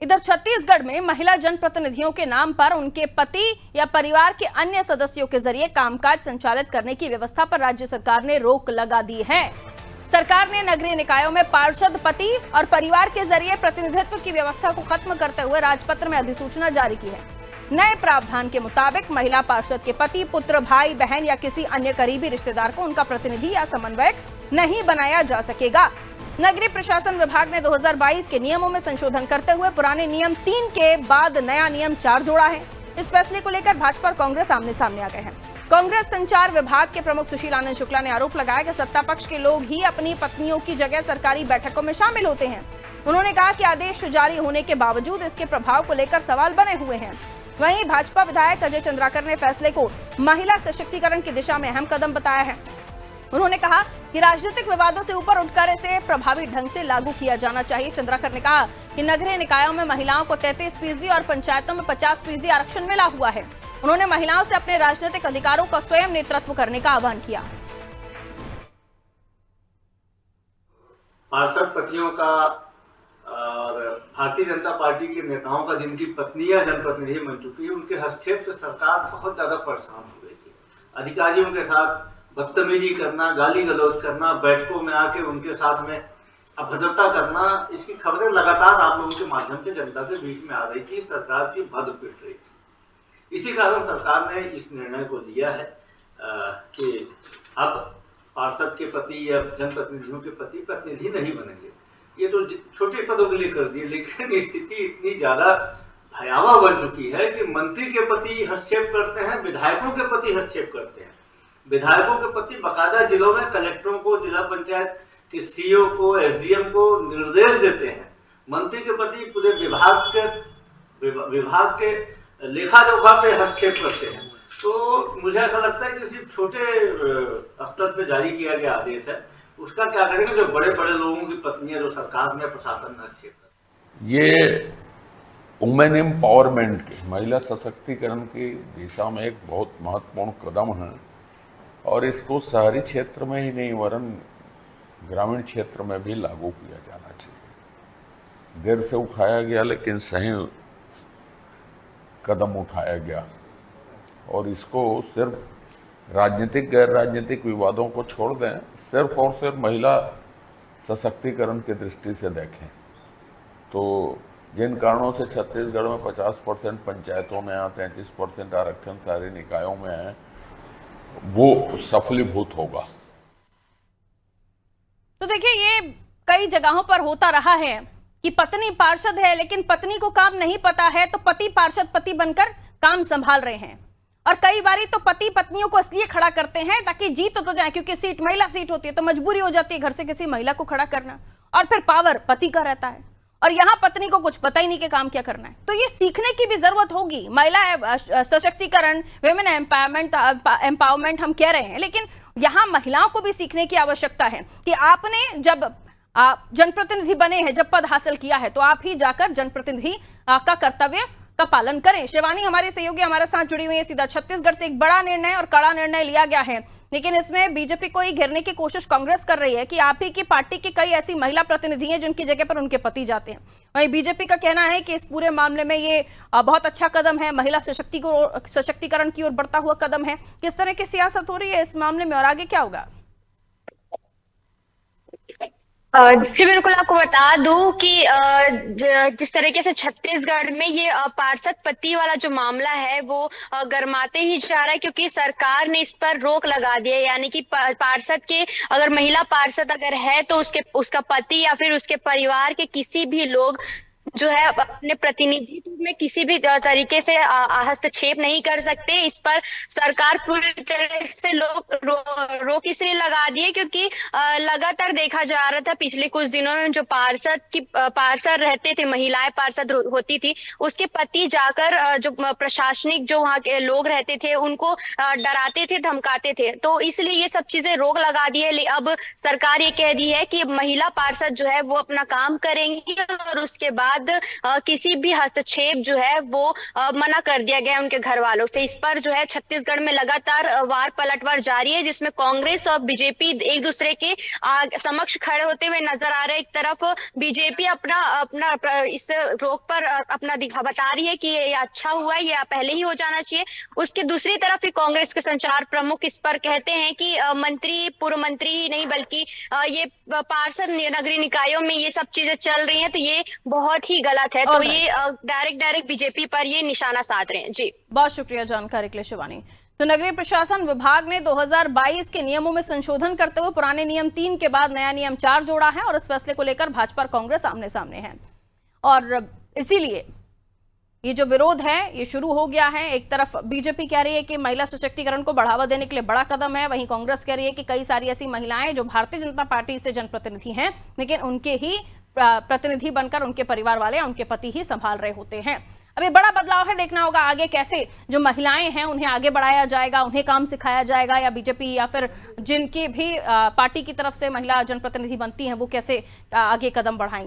इधर छत्तीसगढ़ में महिला जनप्रतिनिधियों के नाम पर उनके पति या परिवार के अन्य सदस्यों के जरिए कामकाज संचालित करने की व्यवस्था पर राज्य सरकार ने रोक लगा दी है। सरकार ने नगरीय निकायों में पार्षद पति और परिवार के जरिए प्रतिनिधित्व की व्यवस्था को खत्म करते हुए राजपत्र में अधिसूचना जारी की है। नए प्रावधान के मुताबिक महिला पार्षद के पति, पुत्र, भाई, बहन या किसी अन्य करीबी रिश्तेदार को उनका प्रतिनिधि या समन्वयक नहीं बनाया जा सकेगा। नगरीय प्रशासन विभाग ने 2022 के नियमों में संशोधन करते हुए पुराने नियम 3 के बाद नया नियम 4 जोड़ा है। इस फैसले को लेकर भाजपा और कांग्रेस आमने सामने आ गए हैं। कांग्रेस संचार विभाग के प्रमुख सुशील आनंद शुक्ला ने आरोप लगाया कि सत्ता पक्ष के लोग ही अपनी पत्नियों की जगह सरकारी बैठकों में शामिल होते हैं। उन्होंने कहा कि आदेश जारी होने के बावजूद इसके प्रभाव को लेकर सवाल बने हुए हैं। वहीं भाजपा विधायक अजय चंद्राकर ने फैसले को महिला सशक्तिकरण की दिशा में अहम कदम बताया है। उन्होंने कहा कि राजनीतिक विवादों से ऊपर उठकर इसे प्रभावी ढंग से लागू किया जाना चाहिए। चंद्राकर ने कहा कि नगरीय निकायों में महिलाओं को 33% और पंचायतों में 50% आरक्षण मिला हुआ है। उन्होंने महिलाओं से अपने राजनीतिक अधिकारों का स्वयं नेतृत्व करने का आह्वान किया। पार्षद पतियों का और भारतीय जनता पार्टी के नेताओं का जिनकी पत्नियां जनप्रतिनिधि बन चुकी है, उनके हस्तक्षेप से सरकार बहुत ज्यादा परेशान हो गई थी। अधिकारियों के साथ बदतमीजी करना, गाली गलौज करना, बैठकों में आके उनके साथ में अभद्रता करना, इसकी खबरें लगातार आप लोगों के माध्यम से जनता के बीच में आ रही थी। सरकार की भद पिट रही थी। इसी कारण सरकार ने इस निर्णय को लिया है कि अब पार्षद के पति या जनप्रतिनिधियों के पति प्रतिनिधि नहीं बनेंगे। ये तो छोटे पदों के लिए कर दिए, लेकिन स्थिति इतनी ज्यादा भयावह बन चुकी है कि मंत्री के पति हस्तक्षेप करते हैं, विधायकों के पति हस्तक्षेप करते हैं। विधायकों के पति बकायदा जिलों में कलेक्टरों को, जिला पंचायत के सीईओ को, एसडीएम को निर्देश देते हैं। मंत्री के पति पूरे विभाग के लेखा जोखा पे हस्तक्षेप करते हैं। तो मुझे ऐसा लगता है कि सिर्फ छोटे स्तर पे जारी किया गया आदेश है, उसका क्या करेंगे जो बड़े बड़े लोगों की पत्नियां जो सरकार में, प्रशासन में हस्तक्षेप करते हैं। ये वुमेन एम्पावरमेंट की, महिला सशक्तिकरण की दिशा में एक बहुत महत्वपूर्ण कदम है और इसको शहरी क्षेत्र में ही नहीं वरन ग्रामीण क्षेत्र में भी लागू किया जाना चाहिए। देर से उठाया गया लेकिन सही कदम उठाया गया और इसको सिर्फ राजनीतिक गैर राजनीतिक विवादों को छोड़ दें, सिर्फ और सिर्फ महिला सशक्तिकरण की दृष्टि से देखें तो जिन कारणों से छत्तीसगढ़ में 50% पंचायतों में या 33% आरक्षण शहरी निकायों में है, वो सफलीभूत होगा। तो देखिए, ये कई जगहों पर होता रहा है कि पत्नी पार्षद है लेकिन पत्नी को काम नहीं पता है, तो पति पार्षद पति बनकर काम संभाल रहे हैं। और कई बारी तो पति पत्नियों को इसलिए खड़ा करते हैं ताकि जीत तो जाए, क्योंकि सीट महिला सीट होती है तो मजबूरी हो जाती है घर से किसी महिला को खड़ा करना, और फिर पावर पति का रहता है और यहां पत्नी को कुछ पता ही नहीं कि काम क्या करना है। तो ये सीखने की भी जरूरत होगी। महिला सशक्तिकरण, विमेन एम्पावरमेंट हम कह रहे हैं, लेकिन यहां महिलाओं को भी सीखने की आवश्यकता है कि आपने जब जनप्रतिनिधि बने हैं, जब पद हासिल किया है, तो आप ही जाकर जनप्रतिनिधि का कर्तव्य का पालन करें। शिवानी हमारे सहयोगी हमारे साथ जुड़ी हुई है सीधा छत्तीसगढ़ से। एक बड़ा निर्णय और कड़ा निर्णय लिया गया है, लेकिन इसमें बीजेपी को ही घेरने की कोशिश कांग्रेस कर रही है कि आप ही की पार्टी की कई ऐसी महिला प्रतिनिधि हैं जिनकी जगह पर उनके पति जाते हैं। वहीं बीजेपी का कहना है कि इस पूरे मामले में ये बहुत अच्छा कदम है, महिला सशक्तिकरण की ओर बढ़ता हुआ कदम है। किस तरह की सियासत हो रही है इस मामले में और आगे क्या होगा? जी बिल्कुल, आपको बता दूं कि जिस तरीके से छत्तीसगढ़ में ये पार्षद पति वाला जो मामला है वो गरमाते ही जा रहा है, क्योंकि सरकार ने इस पर रोक लगा दी है। यानी कि पार्षद के अगर महिला पार्षद अगर है तो उसका पति या फिर उसके परिवार के किसी भी लोग जो है अपने प्रतिनिधित्व में किसी भी तरीके से हस्तक्षेप नहीं कर सकते। इस पर सरकार पूरी तरह से रोक इसलिए लगा दी है क्योंकि लगातार देखा जा रहा था पिछले कुछ दिनों में जो पार्षद रहते थे, महिलाएं पार्षद होती थी, उसके पति जाकर जो प्रशासनिक जो वहाँ के लोग रहते थे उनको डराते थे, धमकाते थे। तो इसलिए ये सब चीजें रोक लगा दी है। अब सरकार ये कह दी है कि महिला पार्षद जो है वो अपना काम करेंगी और उसके बाद बाद किसी भी हस्तक्षेप जो है वो मना कर दिया गया है उनके घर वालों से। इस पर जो है छत्तीसगढ़ में लगातार वार पलटवार जारी है, जिसमें कांग्रेस और बीजेपी एक दूसरे के समक्ष खड़े होते हुए नजर आ रहे हैं। एक तरफ बीजेपी अपना इस रोक पर अपना बता रही है कि ये अच्छा हुआ है, ये पहले ही हो जाना चाहिए। उसके दूसरी तरफ ही कांग्रेस के संचार प्रमुख इस पर कहते हैं कि मंत्री, पूर्व मंत्री ही नहीं बल्कि ये पार्षद नगरीय निकायों में ये सब चीजें चल रही हैं, तो ये बहुत ही गलत है। तो ये डायरेक्ट बीजेपी पर ये निशाना साध रहे हैं। जी, बहुत शुक्रिया जानकारी के लिए शिवानी। तो नगरीय प्रशासन विभाग ने 2022 के नियमों में संशोधन करते हुए पुराने नियम 3 के बाद नया नियम 4 जोड़ा है और इस फैसले को लेकर भाजपा और कांग्रेस आमने सामने है और इसीलिए ये जो विरोध है ये शुरू हो गया है। एक तरफ बीजेपी कह रही है कि महिला सशक्तिकरण को बढ़ावा देने के लिए बड़ा कदम है, वहीं कांग्रेस कह रही है कि कई सारी ऐसी महिलाएं जो भारतीय जनता पार्टी से जनप्रतिनिधि हैं लेकिन उनके ही प्रतिनिधि बनकर उनके परिवार वाले या उनके पति ही संभाल रहे होते हैं। अब ये बड़ा बदलाव है, देखना होगा आगे कैसे जो महिलाएं हैं उन्हें आगे बढ़ाया जाएगा, उन्हें काम सिखाया जाएगा या बीजेपी या फिर जिनकी भी पार्टी की तरफ से महिला जनप्रतिनिधि बनती हैं वो कैसे आगे कदम बढ़ाएंगे।